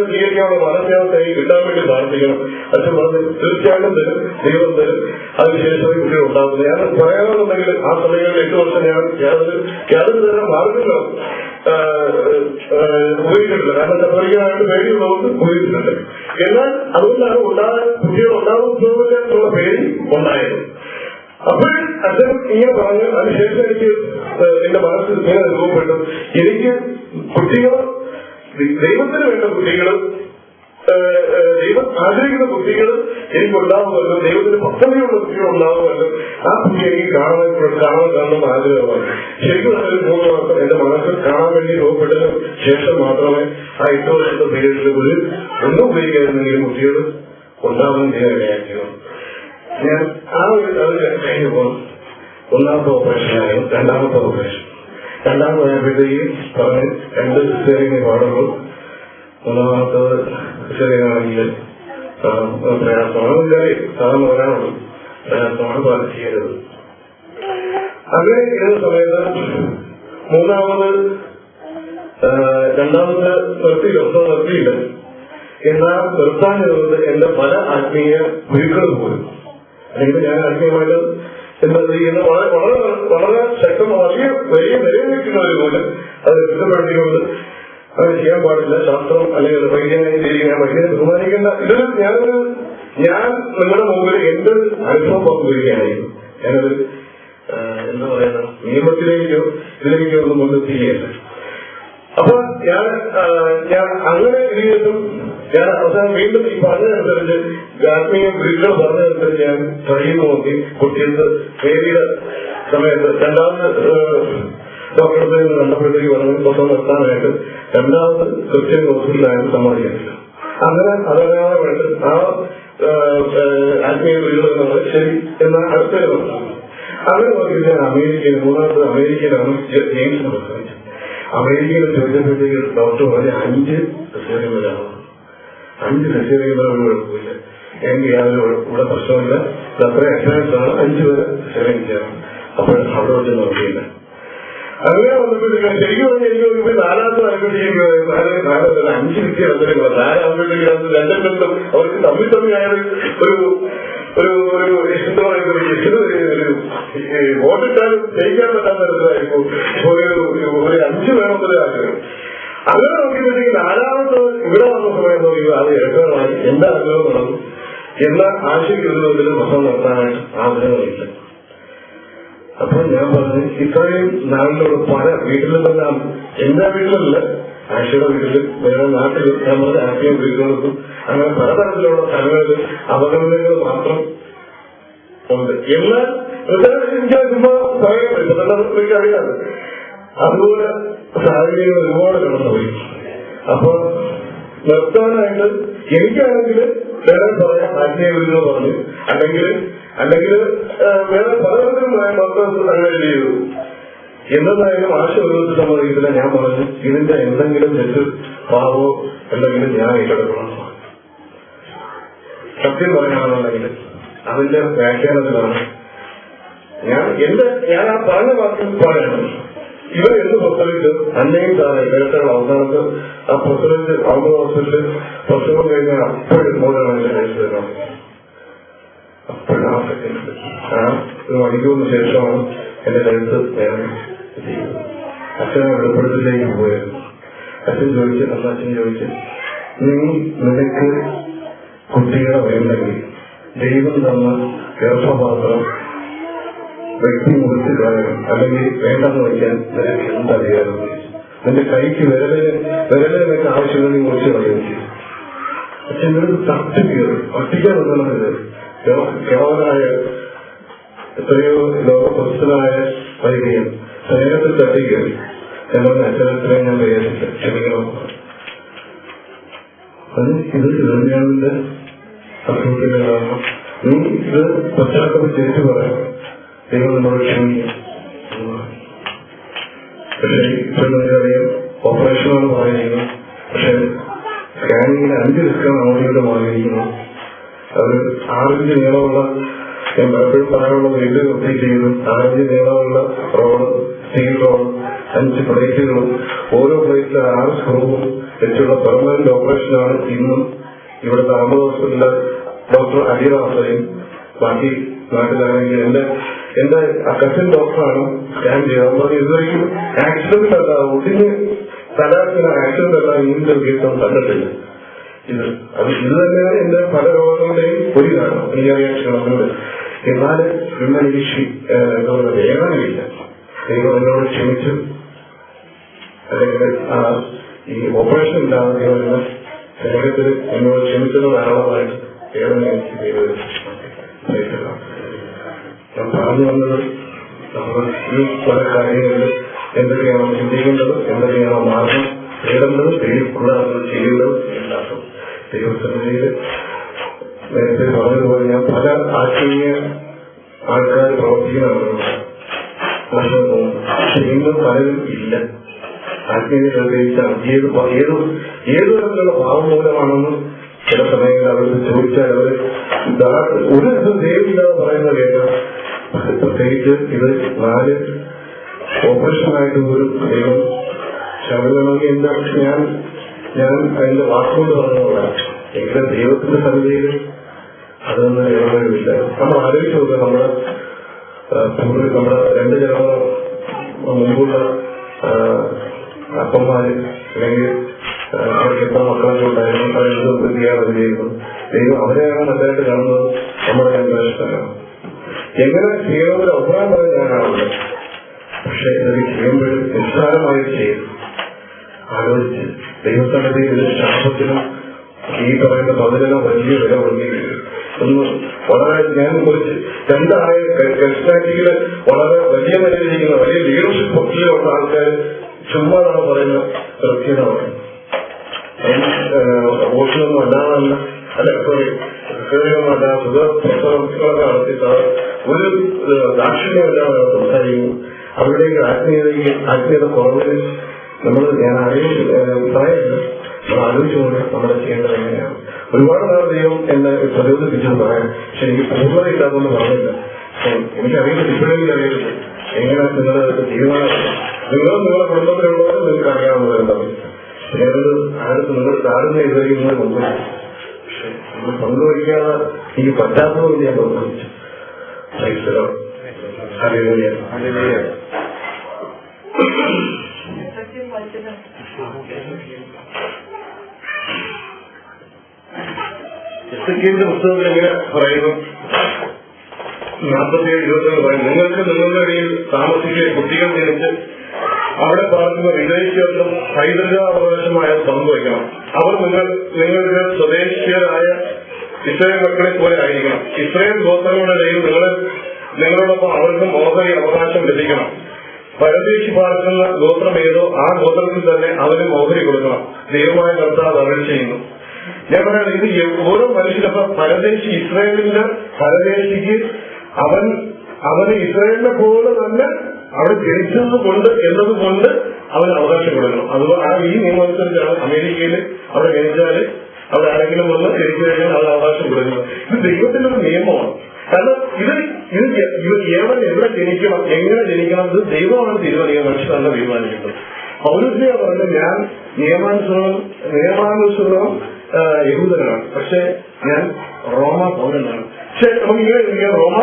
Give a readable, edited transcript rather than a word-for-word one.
സ്വീകരിക്കാനുള്ള മനസ്സിലാവത്തേക്ക് കിട്ടാൻ വേണ്ടി പ്രാർത്ഥിക്കണം. അച്ഛൻ പറഞ്ഞ് തീർച്ചയായിട്ടും തരും, ദൈവം തരും. അതിനുശേഷമേ കുട്ടികൾ ഉണ്ടാകുന്നത്. ഞാൻ പറയാമെന്നുണ്ടെങ്കിൽ ആ സമയങ്ങളിൽ 8 വർഷം ഞാൻ യാതൊരു തരം മാർഗങ്ങളും ഉപയോഗിച്ചിട്ടില്ല. കാരണം കത്തോലിക്കാനായിട്ട് പേടിയുള്ളതുകൊണ്ട് ഉപയോഗിച്ചിട്ടുണ്ട്. എന്നാൽ അതുകൊണ്ടാണ് കുട്ടികൾ ഉണ്ടാകുന്നുള്ള പേടി ഉണ്ടായത്. അപ്പോൾ അച്ഛൻ ഇങ്ങനെ പറഞ്ഞു. അതിനുശേഷം എനിക്ക് എന്റെ മനസ്സിൽ ഇങ്ങനെ അനുഭവപ്പെട്ടു, എനിക്ക് കുട്ടികൾ, ദൈവത്തിന് വേണ്ട കുട്ടികൾ, ദൈവം ആഗ്രഹിക്കുന്ന കുട്ടികൾ എനിക്കുണ്ടാവുമല്ലോ, ദൈവത്തിന് പദ്ധതിയുള്ള കുട്ടികൾ ഉണ്ടാവുമല്ലോ. ആ കുട്ടി എനിക്ക് കാണണമെന്ന് ആഗ്രഹമാണ്. ശരിക്കും അതൊരു 3 മാസം എന്റെ മനസ്സിൽ കാണാൻ വേണ്ടി രൂപപ്പെട്ടതിന് ശേഷം മാത്രമേ ആ 8 വർഷത്തെ പീരീഡിൽ ഒന്നും ഉപയോഗിക്കാതിരുന്നെങ്കിലും കുട്ടികൾ ഉണ്ടാവാൻ ഇടയാക്കിയത്. ഞാൻ ആ ഒരു കഴിഞ്ഞു പോകും. 1ാമത്തെ ഓപ്പറേഷനായിരുന്നു. 2ാമത്തെ ഓപ്പറേഷൻ. 2ാമതായപ്പോഴത്തേക്കും പറഞ്ഞ് 2 സിസേറിയനെ പാടുള്ളൂ. 3ാമത്തത് സിസേറിയനാണെങ്കിൽ പ്രയാസമാണ്. സാധാരണ വരാനുള്ളൂ. പ്രയാസമാണ്, പാല് ചെയ്യരുത്. അങ്ങനെ ഇരുന്ന സമയത്ത് 3ാമത് 2ാമത്തെ നിർത്തിയില്ല. എന്നാൽ നിർത്താനിരുന്നത് എന്റെ പല ആത്മീയ ഗുരുക്കൾ പോലും, അല്ലെങ്കിൽ ഞാൻ ആത്മീയമായിട്ട് എന്താ ചെയ്യുന്ന വളരെ ശക്തമായ വലിയ നിലനിൽക്കുന്നവർ പോലും അത് കുറ്റപ്പെടുത്തിക്കൊണ്ട് അത് ചെയ്യാൻ പാടില്ല. ശാസ്ത്രം അല്ലെങ്കിൽ വൈദ്യനായി ചെയ്യുക, വൈദ്യനെ ബഹുമാനിക്കേണ്ട. ഞാൻ നിങ്ങളുടെ മുമ്പിൽ എന്റെ ഒരു അനുഭവം പങ്കുവയ്ക്കുകയായിരുന്നു. ഞാനത് എന്താ പറയുക, നിയമത്തിലേക്കോ ഇതിലേക്കോ ഒന്നും കൊണ്ടെത്തിക്കുകയല്ല. അപ്പൊ ഞാൻ അങ്ങനെ ഇതിനും ഞാൻ അവസാനം വീണ്ടും ഈ പറഞ്ഞതനുസരിച്ച് ആത്മീയ ഗുരുക്കൾ പറഞ്ഞതനുസരിച്ച് ഞാൻ ട്രൈ നോക്കി. കുട്ടികളുടെ വേദിയുടെ സമയത്ത് 2ാമത് ഡോക്ടറെ കണ്ടപ്പോഴത്തേക്ക് പറഞ്ഞു സ്വന്തം നിർത്താനായിട്ട് 2ാമത് ക്രിസ്ത്യൻ ഹോസ്പിറ്റലായിട്ട് സമ്മതിക്കില്ല. അങ്ങനെ അതറിയാതെ ആ ആത്മീയ ഗുരുക്കൾ എന്നുള്ളത് ശരി എന്നാൽ അടുത്തേക്ക് പറഞ്ഞു. അങ്ങനെ നോക്കിയിട്ട് ഞാൻ അമേരിക്കയിൽ 3ാമത് അമേരിക്കയിലാണ് ജെയിംസിനെ പ്രസവിച്ചത്. അമേരിക്കയിൽ ചോദിച്ചപ്പോഴത്തേക്ക് ഡോക്ടർ പറഞ്ഞ 5 സിസേറിയൻ വരാമോ. 5 സിസേറിയൻ വരെ കുഴപ്പമില്ല, എനിക്ക് യാതൊരു ഇവിടെ പ്രശ്നമില്ല, ഇത് അത്ര അഡ്വാൻസ് ആണ്, 5 വരെ സിസേറിയൻ ചെയ്യാം. അപ്പോൾ അവിടെ വെച്ച് നോക്കിയില്ല. അങ്ങനെ വന്നപ്പോഴത്തേക്കും ശരിക്കും പറഞ്ഞാൽ എനിക്ക് 4ാമത്തെ ആയപ്പോഴത്തേക്കും 5 വിദ്യ വന്നിട്ടില്ല. 4ആകുമ്പോഴത്തേക്കും 2 അവർക്ക് തമ്മിൽ എന്താ പറയുന്നത്, വോട്ടിട്ടാലും ജയിക്കാൻ പറ്റാത്ത തരത്തിലായിരിക്കും ഒരു 5 വേണമെന്നൊരു ആഗ്രഹം. അങ്ങനെ നോക്കിയപ്പോഴത്തേക്ക് 4ാമത് ഇവിടെ വന്ന സമയം നോക്കിയപ്പോൾ അത് ഇടവേളമായി എന്റെ ആഗ്രഹം നടന്നു. എന്നാൽ ആശയ്ക്കൊരു പ്രസവം നടത്താനായിട്ട് ആഗ്രഹമില്ല. അപ്പോൾ ഞാൻ പറഞ്ഞു, ഇത്രയും നാളിലുള്ള പല വീട്ടിലെല്ലാം, എന്റെ വീട്ടിലല്ല, ആശയുടെ വീട്ടില്, വേറെ നാട്ടിൽ ഞാൻ പറഞ്ഞ ആശയ വീടുകൾക്കും അങ്ങനെ പലതരത്തിലുള്ള സ്ഥലങ്ങളിൽ അപകടങ്ങൾ മാത്രം ഉണ്ട്. എന്നാൽ ചുമ്മാ പറയാൻ അറിയാതെ അതുപോലെ സാഹചര്യങ്ങൾ ഒരുപാട് കടന്നുപോയി. അപ്പൊ നിർത്താനായിട്ട് എനിക്കാണെങ്കിൽ വേറെ പറയാം, ആത്മീയ വീടുകൾ പറഞ്ഞു, അല്ലെങ്കിൽ വേറെ പലതരത്തിലും മക്കൾ അങ്ങനെ ചെയ്തു. എന്നതായാലും ആശ ഒരു സമ്മതിക്കില്ല. ഞാൻ പറഞ്ഞു, ഇതിന്റെ എന്തെങ്കിലും തെറ്റ് പാവോ എന്തെങ്കിലും ഞാൻ ഏറ്റെടുക്കണം. സത്യം പറയാണെന്നുണ്ടെങ്കിൽ അതിന്റെ വ്യാഖ്യാനത്തിലാണ് ഞാൻ ആ പറഞ്ഞ വാക്കിൽ പറയണം. ഇവർ എന്ത് പ്രസവിച്ച് അന്നയും താഴെ കേരളത്തിൽ അവസാനത്ത് ആ പ്രസിഡന്റ് അമ്മ ഹോസ്പിറ്റലിൽ പ്രസവം കഴിഞ്ഞാൽ അപ്പോഴും മോഡലാണ് കഴിച്ചു തരണം. അപ്പോഴും ആ സെക്കൻഡ് ഒരു മണിക്കൂറിന് ശേഷമാണ് എന്റെ കഴുത്ത് വേറെ ചെയ്യുന്നത്. അച്ഛനെ വെളിപ്പെടുത്തലിലേക്ക് പോയത്. അച്ഛൻ ചോദിച്ച് നിനക്ക് കുട്ടികളെ വേണ്ടെങ്കിൽ ദൈവം തന്ന ഗർഭപാത്രം വ്യക്തി മുറിച്ച് കളയണം, അല്ലെങ്കിൽ വേണ്ടെന്ന് വയ്ക്കാൻ നിനക്ക് എന്തറിയാമോ? നിന്റെ കൈക്ക് വിരലിനൊക്കെ ആവശ്യങ്ങൾ മുറിച്ച് കളയുകയും ചെയ്യും. പക്ഷെ നിനക്ക് തട്ട് കയറി ഒട്ടിക്കാൻ വന്നത് കേവലമായ എത്രയോ ലോകപ്രസിദ്ധനായ വൈദ്യം ശരീരത്തിൽ തട്ടി കയറി എന്നുള്ള അച്ഛനത്തിനെ ഞാൻ പ്രയാസിച്ചു. ക്ഷമിക്കണം. ഇത് ഹൃദയാവിന്റെ അസുഖത്തിന്റെ കാരണം. നീ ഇത് പശ്ചാത്തലം തിരിച്ചു പറയാം, ദൈവം നമ്മളോട് ക്ഷമിക്കും. പക്ഷേ ഇപ്പൊ നമുക്കറിയാം ഓപ്പറേഷനാണ് പറയുന്നത്. പക്ഷെ സ്കാനിങ്ങിന് 5 ഡിസ്കാണ് ഓഡിയോയുടെ മാറിയിരിക്കുന്നത്. അത് 6 ഇഞ്ച് നീളമുള്ള, ഞാൻ പലപ്പോഴും പറയാനുള്ള വീട് ഒത്തിരി ചെയ്തു, 6 ഇഞ്ച് നീളമുള്ള റോഡ്, സ്റ്റീൽ റോഡ്, 5 പ്ലേറ്റുകളും, ഓരോ പ്ലേറ്റിൽ 6 സ്ക്രൂവും വെച്ചുള്ള പെർമനന്റ് ഓപ്പറേഷനാണ് ഇന്നും ഇവിടുത്തെ അഹമ്മദ് ഹോസ്പിറ്റലിലെ ഡോക്ടർ അലിറാസയും ബാക്കി നാട്ടിലാണെങ്കിൽ എന്റെ കസിൻ ഡോക്ടറാണ് സ്കാൻ ചെയ്യുന്നത്. ഇതുവരെയും ആക്സിഡന്റ് അല്ല, ഒടിഞ്ഞ് തലാക്കുന്ന ആക്സിഡന്റ് അല്ല ഇങ്ങനത്തെ കേസും കണ്ടിട്ടില്ല. ഇത് തന്നെയാണ് എന്റെ പല രോഗങ്ങളുടെയും ഒരു കാരണം. എനിക്കറിയാൻ ക്ഷണങ്ങളുണ്ട്. എന്നാൽ ഇന്ന് എനിക്ക് വേദനയില്ല. ദൈവം എന്നോട് ക്ഷമിച്ചു. അല്ലെങ്കിൽ ഈ ഓപ്പറേഷൻ ഇല്ലാതെ ദൈവം ശരീരത്തിൽ എന്നോട് ക്ഷമിച്ചത് ധാരാളമായിട്ട് വേദന എനിക്ക് ദൈവം. ഞാൻ പറഞ്ഞു വന്നത് നമ്മൾ ഈ പല കാര്യങ്ങളിൽ എന്തൊക്കെയാണോ ചിന്തിക്കേണ്ടത്, എന്തൊക്കെയാണോ മാർഗം തേടേണ്ടത്, കൂടാതെ ചെയ്യേണ്ടത് ഉണ്ടാക്കും. ദൈവസന്നിധിയിൽ നേരത്തെ പറഞ്ഞതുപോലെ ഞാൻ പല ആത്മീയ ആൾക്കാർ പ്രവർത്തിക്കുന്നതാണ്. പക്ഷെ ഇന്നും പലരും ഇല്ല. ആത്മീയതയിലാണ് ഏതു തരത്തിലുള്ള ഭാവം മൂലമാണെന്ന് ചില സമയങ്ങളിൽ അവർക്ക് ചോദിച്ചാൽ അവർ ഒരു ദിവസം ദൈവമില്ലാതെ പറയുന്നത് കേൾക്കാം. പ്രത്യേകിച്ച് ഇത് 4 ഓപ്പറേഷനായിട്ട് ഒരു ദൈവം ശബരിമലയിൽ ഞാൻ അതിന്റെ വാക്കുകൊണ്ട് പറഞ്ഞതാണ്. എങ്കിലും ദൈവത്തിന്റെ സന്നിധിയിൽ അതൊന്നും ഇടപെടില്ല. നമ്മൾ ആലോചിച്ച് നോക്കുക, നമ്മുടെ 2 ജനങ്ങൾ മുമ്പുള്ള അപ്പന്മാര് അല്ലെങ്കിൽ അവർക്ക് എത്ര മക്കളൊക്കെ ഉണ്ടായിരുന്നു, അവരെന്ത് ചെയ്യാറില്ലായിരുന്നു. ദൈവം അവരെയാണ് നല്ലതായിട്ട് കാണുന്നത്. നമ്മുടെ ജനറേഷനാണ് എങ്ങനെ ചെയ്യണമെന്നൊരു അഭിപ്രായം പറയാൻ ഞാനാണുള്ളത്. പക്ഷെ ഇത് ചെയ്യുമ്പോഴും നിസ്സാരമായി ചെയ്യും. ആലോചിച്ച് ദൈവസന്നിധിയിൽ ശാപത്തിനും ഈ പറയുന്ന പതിനോ വലിയ വില കൊടുക്കുകയും ഒന്ന് വളരെ ഞാൻ കുറിച്ച് 2 കരിസ്മാറ്റിക്കില് വളരെ വലിയ നിലയിലിരിക്കുന്ന വലിയ ലീഡർഷിപ്പ് പൊക്കിലുള്ള ആൾക്കാർ ചുമ്മാതാണ് പറയുന്ന കൃത്യമാണ്. വോട്ടിലൊന്നും അല്ലാതല്ല, സോറി കൃത്യമൊന്നും അല്ലാതെ സുഖപ്രസവങ്ങളൊക്കെ നടത്തിയിട്ട് ഒരു ദാക്ഷിണ്യമല്ലാതെ സംസാരിക്കുന്നു. അവരുടെയൊക്കെ ആത്മീയത കുറവിൽ ഞാൻ പറയുന്നില്ല. നമ്മൾ ആലോചിച്ചുകൊണ്ട് നമ്മൾ ചെയ്യേണ്ടത് എങ്ങനെയാണ്. ഒരുപാട് നാൾ ദൈവം എന്നെ പ്രചോദിപ്പിച്ചെന്ന് പറയാം. പക്ഷെ എനിക്ക് പൂർണ്ണത ഇല്ലാതെന്ന് പറഞ്ഞില്ല. എനിക്കറിയില്ല, ഇപ്പോഴെങ്കിലും അറിയില്ല എങ്ങനെ നിങ്ങളുടെ തീരുമാനം. നിങ്ങളുടെ കുടുംബത്തിലുള്ളവർ നിങ്ങൾക്ക് അറിയാവുന്നതുണ്ടാവും. ആരും നിങ്ങൾ താഴ്ന്ന ഇതുവരെയും നിങ്ങൾ പങ്കുവച്ചു. പക്ഷെ നമ്മൾ പങ്കുവയ്ക്കാതെ എനിക്ക് പറ്റാത്തതുകൊണ്ട് ഞാൻ പങ്കുവച്ചു. എസ്എകേലിന്റെ പുസ്തകത്തിൽ എങ്ങനെ പറയുന്നു? 47:22 പറയുന്നു, നിങ്ങൾക്ക് നിങ്ങളുടെ ഇടയിൽ താമസിക്കുക കുട്ടികൾ ജനിച്ച് അവിടെ പാർക്കുന്ന വിദേശികൾക്കും പൈതൃകാവകാശമായ പങ്കുവയ്ക്കണം. അവർ നിങ്ങളുടെ സ്വദേശീയരായ ഇസ്രായേൽ മക്കളെ പോലെ ആയിരിക്കണം. ഇസ്രായേൽ ഗോത്രങ്ങളുടെ ഇടയിൽ നിങ്ങളോടൊപ്പം അവർക്കും ഓഹരി അവകാശം ലഭിക്കണം. പരദേശി പാർക്കുന്ന ഗോത്രം ഏതോ ആ ഗോത്രത്തിൽ തന്നെ അവരും ഓഹരി കൊടുക്കണം. ദൈവമായ കർത്താവ് അരുളി ചെയ്യുന്നു. ഞാൻ പറയാം, ഇത് ഓരോ മനുഷ്യരപ്പ പരദേശി ഇസ്രായേലിന്റെ പരദേശിക്ക് അവന് ഇസ്രായേലിനെ പോലെ തന്നെ അവിടെ ജനിച്ചത് കൊണ്ട് എന്നതുകൊണ്ട് അവന് അവകാശം കൊടുക്കണം. അതുപോലെ ഈ നിയമമനുസരിച്ചാണ് അമേരിക്കയിൽ അവിടെ ജനിച്ചാല് അവിടെ ആരെങ്കിലും വന്ന് ജനിച്ചു കഴിഞ്ഞാൽ അവന് അവകാശം കൊടുക്കുന്നത്. ഇത് ദൈവത്തിന്റെ ഒരു നിയമമാണ്. കാരണം ഇത് എവിടെ ജനിക്കണം, എങ്ങനെ ജനിക്കണം, ഇത് ദൈവമാണ് തീരുമാനിക്കുന്നത്, മനുഷ്യരല്ല തീരുമാനിക്കുന്നത്. പൗരസ്ത്യ പറഞ്ഞ ഞാൻ നിയമാനുസൃതം യഹൂദനാണ്, പക്ഷെ ഞാൻ റോമ പൗരനാണ്. പക്ഷെ നമുക്ക് ഇങ്ങനെ റോമ